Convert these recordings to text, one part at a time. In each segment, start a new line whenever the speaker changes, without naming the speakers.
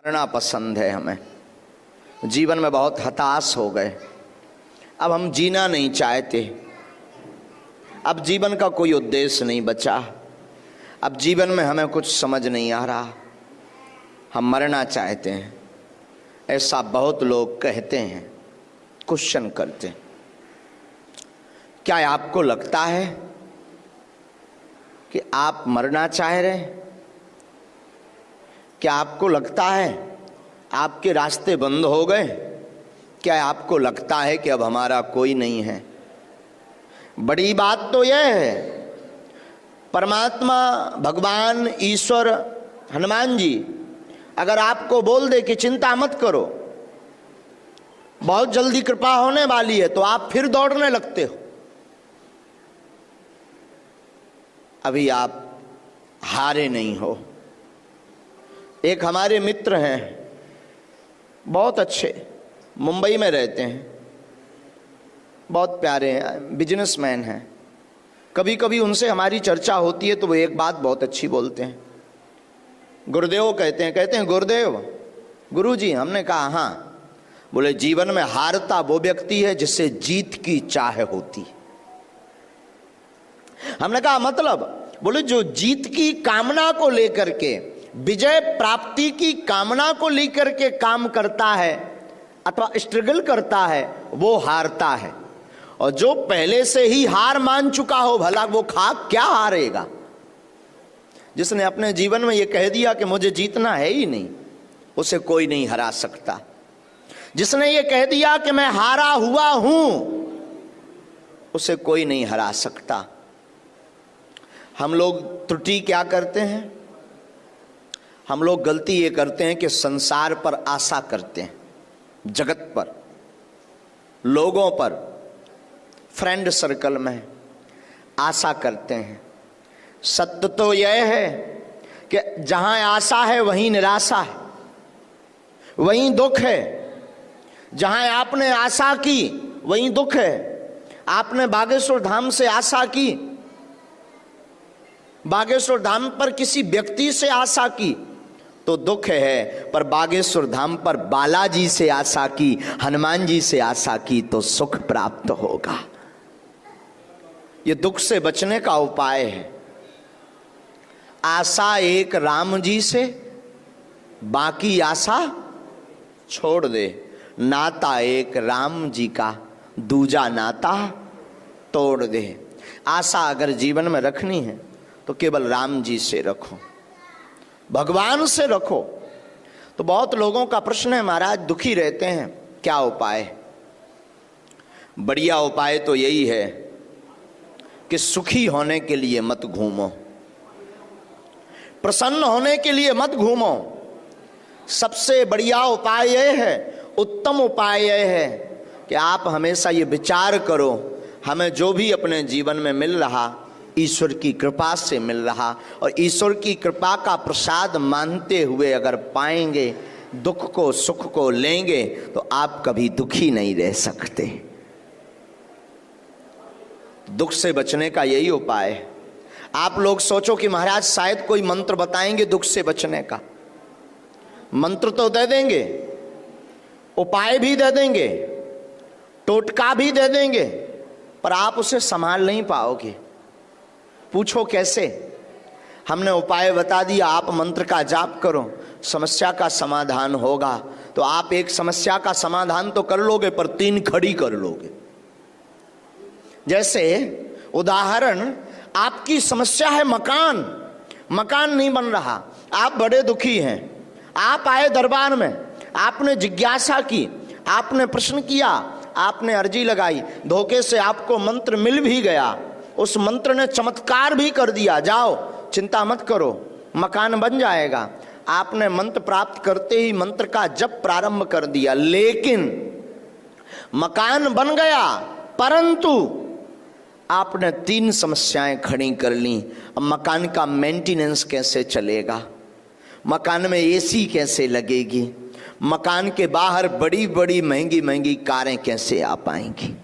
मरना पसंद है हमें। जीवन में बहुत हताश हो गए, अब हम जीना नहीं चाहते, अब जीवन का कोई उद्देश्य नहीं बचा, अब जीवन में हमें कुछ समझ नहीं आ रहा, हम मरना चाहते हैं। ऐसा बहुत लोग कहते हैं, क्वेश्चन करते हैं। क्या आपको लगता है कि आप मरना चाह रहे हैं? क्या आपको लगता है आपके रास्ते बंद हो गए? क्या आपको लगता है कि अब हमारा कोई नहीं है? बड़ी बात तो यह है, परमात्मा, भगवान, ईश्वर, हनुमान जी अगर आपको बोल दे कि चिंता मत करो, बहुत जल्दी कृपा होने वाली है, तो आप फिर दौड़ने लगते हो। अभी आप हारे नहीं हो। एक हमारे मित्र हैं, बहुत अच्छे, मुंबई में रहते हैं, बहुत प्यारे हैं, बिजनेसमैन हैं। कभी कभी उनसे हमारी चर्चा होती है तो वो एक बात बहुत अच्छी बोलते हैं। गुरुदेव कहते हैं गुरुदेव, गुरुजी। हमने कहा हाँ। बोले जीवन में हारता वो व्यक्ति है जिससे जीत की चाह होती। हमने कहा मतलब? बोले जो जीत की कामना को लेकर के, विजय प्राप्ति की कामना को लेकर के काम करता है अथवा स्ट्रगल करता है, वो हारता है। और जो पहले से ही हार मान चुका हो, भला वो क्या हारेगा? जिसने अपने जीवन में ये कह दिया कि मुझे जीतना है ही नहीं, उसे कोई नहीं हरा सकता। जिसने ये कह दिया कि मैं हारा हुआ हूं, उसे कोई नहीं हरा सकता। हम लोग त्रुटि क्या करते हैं? हम लोग गलती ये करते हैं कि संसार पर आशा करते हैं, जगत पर, लोगों पर, फ्रेंड सर्कल में आशा करते हैं। सत्य तो यह है कि जहां आशा है वहीं निराशा है, वहीं दुख है। जहां आपने आशा की वहीं दुख है। आपने बागेश्वर धाम से आशा की, बागेश्वर धाम पर किसी व्यक्ति से आशा की तो दुख है, पर बागेश्वर धाम पर बालाजी से आशा की, हनुमान जी से आशा की तो सुख प्राप्त होगा। ये दुख से बचने का उपाय है। आशा एक राम जी से, बाकी आशा छोड़ दे। नाता एक राम जी का, दूजा नाता तोड़ दे। आशा अगर जीवन में रखनी है तो केवल राम जी से रखो, भगवान से रखो। तो बहुत लोगों का प्रश्न है, महाराज दुखी रहते हैं, क्या उपाय? बढ़िया उपाय तो यही है कि सुखी होने के लिए मत घूमो, प्रसन्न होने के लिए मत घूमो। सबसे बढ़िया उपाय यह है, उत्तम उपाय यह है कि आप हमेशा ये विचार करो, हमें जो भी अपने जीवन में मिल रहा ईश्वर की कृपा से मिल रहा, और ईश्वर की कृपा का प्रसाद मानते हुए अगर पाएंगे, दुख को सुख को लेंगे, तो आप कभी दुखी नहीं रह सकते। दुख से बचने का यही उपाय है। आप लोग सोचो कि महाराज शायद कोई मंत्र बताएंगे दुख से बचने का। मंत्र तो दे देंगे, उपाय भी दे देंगे, टोटका भी दे देंगे, पर आप उसे संभाल नहीं पाओगे। पूछो कैसे? हमने उपाय बता दिया, आप मंत्र का जाप करो, समस्या का समाधान होगा। तो आप एक समस्या का समाधान तो कर लोगे, पर 3 खड़ी कर लोगे। जैसे उदाहरण, आपकी समस्या है मकान, मकान नहीं बन रहा, आप बड़े दुखी हैं। आप आए दरबार में, आपने जिज्ञासा की, आपने प्रश्न किया, आपने अर्जी लगाई, धोखे से आपको मंत्र मिल भी गया, उस मंत्र ने चमत्कार भी कर दिया, जाओ चिंता मत करो, मकान बन जाएगा। आपने मंत्र प्राप्त करते ही मंत्र का जप प्रारंभ कर दिया, लेकिन मकान बन गया, परंतु आपने 3 समस्याएं खड़ी कर ली। अब मकान का मेंटेनेंस कैसे चलेगा? मकान में एसी कैसे लगेगी? मकान के बाहर बड़ी बड़ी महंगी महंगी कारें कैसे आ पाएंगी?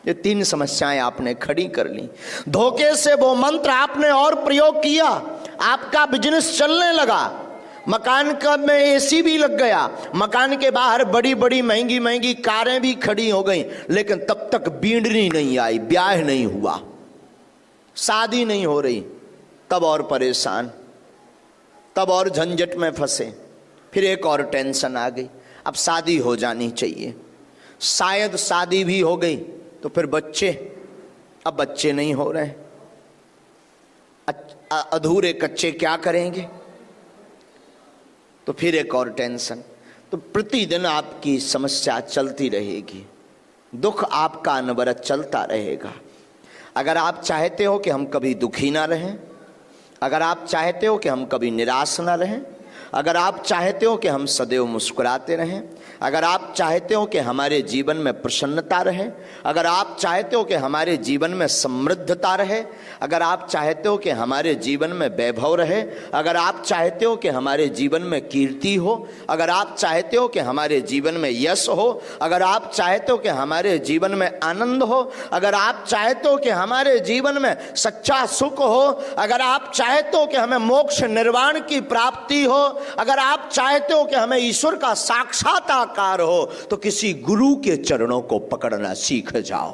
ये 3 समस्याएं आपने खड़ी कर ली। धोखे से वो मंत्र आपने और प्रयोग किया, आपका बिजनेस चलने लगा, मकान का में एसी भी लग गया, मकान के बाहर बड़ी बड़ी महंगी महंगी कारें भी खड़ी हो गई, लेकिन तब तक बींडनी नहीं आई, ब्याह नहीं हुआ, शादी नहीं हो रही। तब और परेशान, तब और झंझट में फंसे। फिर एक और टेंशन आ गई, अब शादी हो जानी चाहिए। शायद शादी भी हो गई तो फिर बच्चे, अब बच्चे नहीं हो रहे, अधूरे कच्चे क्या करेंगे? तो फिर एक और टेंशन। तो प्रतिदिन आपकी समस्या चलती रहेगी, दुख आपका अनवरत चलता रहेगा। अगर आप चाहते हो कि हम कभी दुखी ना रहें, अगर आप चाहते हो कि हम कभी निराश ना रहें, अगर आप चाहते हो कि हम सदैव मुस्कुराते रहें, अगर आप चाहते हो कि हमारे जीवन में प्रसन्नता रहे, अगर आप चाहते हो कि हमारे जीवन में समृद्धता रहे, अगर आप चाहते हो कि हमारे जीवन में वैभव रहे, अगर आप चाहते हो कि हमारे जीवन में कीर्ति हो, अगर आप चाहते हो कि हमारे जीवन में यश हो, अगर आप चाहते हो कि हमारे जीवन में आनंद हो, अगर आप चाहते हो कि हमारे जीवन में सच्चा सुख हो, अगर आप चाहते हो कि हमें मोक्ष निर्वाण की प्राप्ति हो, अगर आप चाहते हो कि हमें ईश्वर का साक्षात्कार हो, तो किसी गुरु के चरणों को पकड़ना सीख जाओ,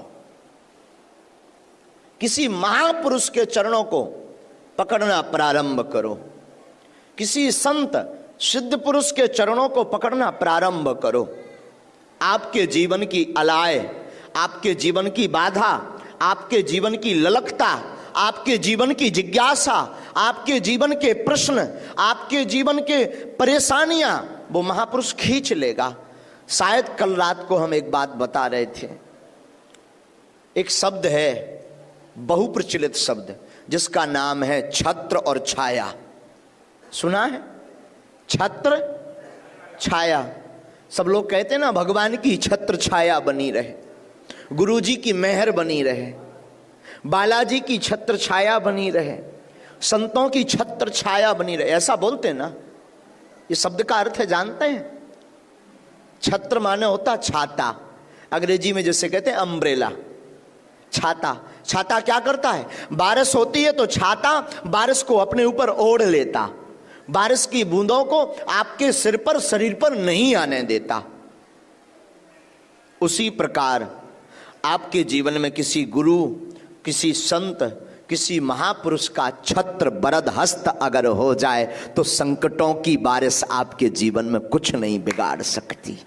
किसी महापुरुष के चरणों को पकड़ना प्रारंभ करो, किसी संत सिद्ध पुरुष के चरणों को पकड़ना प्रारंभ करो। आपके जीवन की अलाय, आपके जीवन की बाधा, आपके जीवन की ललकता, आपके जीवन की जिज्ञासा, आपके जीवन के प्रश्न, आपके जीवन के परेशानियां वो महापुरुष खींच लेगा। शायद कल रात को हम एक बात बता रहे थे, एक शब्द है, बहुप्रचलित शब्द, जिसका नाम है छत्र और छाया। सुना है? छत्र छाया। सब लोग कहते हैं ना, भगवान की छत्र छाया बनी रहे, गुरुजी की मेहर बनी रहे, बालाजी की छत्र छाया बनी रहे, संतों की छत्र छाया बनी रहे, ऐसा बोलते हैं ना। ये शब्द का अर्थ है जानते हैं? छत्र माने होता छाता, अंग्रेजी में जैसे कहते हैं अम्ब्रेला, छाता। छाता क्या करता है? बारिश होती है तो छाता बारिश को अपने ऊपर ओढ़ लेता, बारिश की बूंदों को आपके सिर पर, शरीर पर नहीं आने देता। उसी प्रकार आपके जीवन में किसी गुरु, किसी संत, किसी महापुरुष का छत्र बरद हस्त अगर हो जाए तो संकटों की बारिश आपके जीवन में कुछ नहीं बिगाड़ सकती,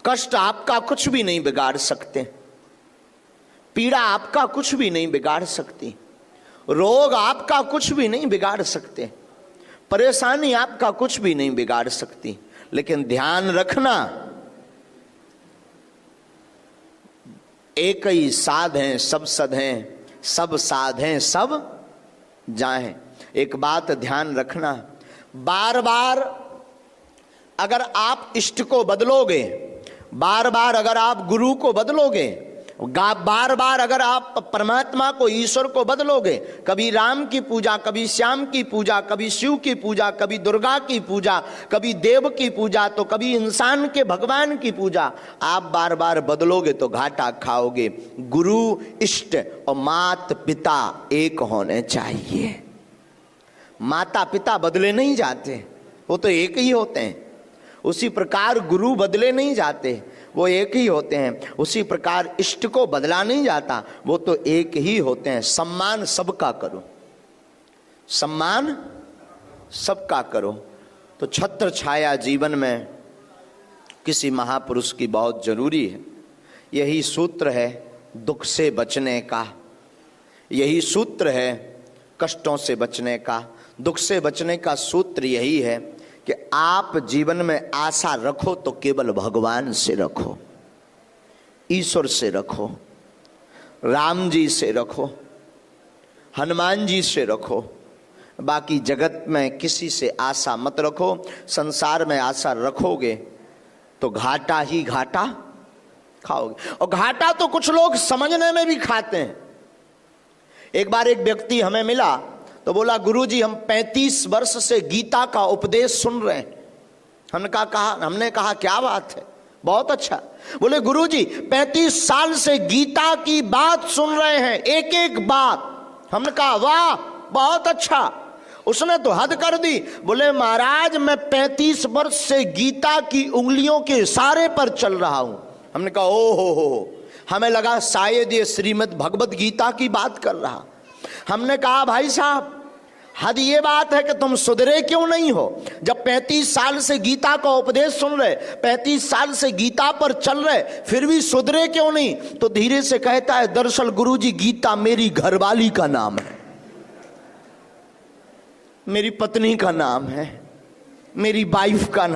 कष्ट आपका कुछ भी नहीं बिगाड़ सकते, पीड़ा आपका कुछ भी नहीं बिगाड़ सकती, रोग आपका कुछ भी नहीं बिगाड़ सकते, परेशानी आपका कुछ भी नहीं बिगाड़ सकती। लेकिन ध्यान रखना, एक ही साध हैं सब सध हैं, सब साध हैं सब जाएं। एक बात ध्यान रखना, बार बार अगर आप इष्ट को बदलोगे, बार बार अगर आप गुरु को बदलोगे, बार बार अगर आप परमात्मा को, ईश्वर को बदलोगे, कभी राम की पूजा, कभी श्याम की पूजा, कभी शिव की पूजा, कभी दुर्गा की पूजा, कभी देव की पूजा, तो कभी इंसान के भगवान की पूजा, आप बार बार बदलोगे तो घाटा खाओगे। गुरु, इष्ट और माता पिता एक होने चाहिए। माता पिता बदले नहीं जाते, वो तो एक ही होते हैं। उसी प्रकार गुरु बदले नहीं जाते, वो एक ही होते हैं। उसी प्रकार इष्ट को बदला नहीं जाता, वो तो एक ही होते हैं। सम्मान सबका करो, सम्मान सबका करो। तो छत्र छाया जीवन में किसी महापुरुष की बहुत जरूरी है। यही सूत्र है दुख से बचने का, यही सूत्र है कष्टों से बचने का। दुख से बचने का सूत्र यही है कि आप जीवन में आशा रखो तो केवल भगवान से रखो, ईश्वर से रखो, राम जी से रखो, हनुमान जी से रखो। बाकी जगत में किसी से आशा मत रखो। संसार में आशा रखोगे तो घाटा ही घाटा खाओगे, और घाटा तो कुछ लोग समझने में भी खाते हैं। एक बार एक व्यक्ति हमें मिला तो बोला, गुरुजी हम 35 वर्ष से गीता का उपदेश सुन रहे हैं। हमने कहा क्या बात है, बहुत अच्छा। बोले गुरुजी 35 साल से गीता की बात सुन रहे हैं, एक एक बात। हमने कहा वाह बहुत अच्छा। उसने तो हद कर दी। बोले महाराज मैं 35 वर्ष से गीता की उंगलियों के इशारे पर चल रहा हूं। हमने कहा ओ हो, हमें लगा शायद ये श्रीमद् भगवत गीता की बात कर रहा। हमने कहा भाई साहब हद ये बात है कि तुम सुधरे क्यों नहीं हो? जब 35 साल से गीता का उपदेश सुन रहे, 35 साल से गीता पर चल रहे, फिर भी सुधरे क्यों नहीं? तो धीरे से कहता है दरअसल गुरुजी गीता मेरी घरवाली का नाम है, मेरी पत्नी का नाम है, मेरी वाइफ का नाम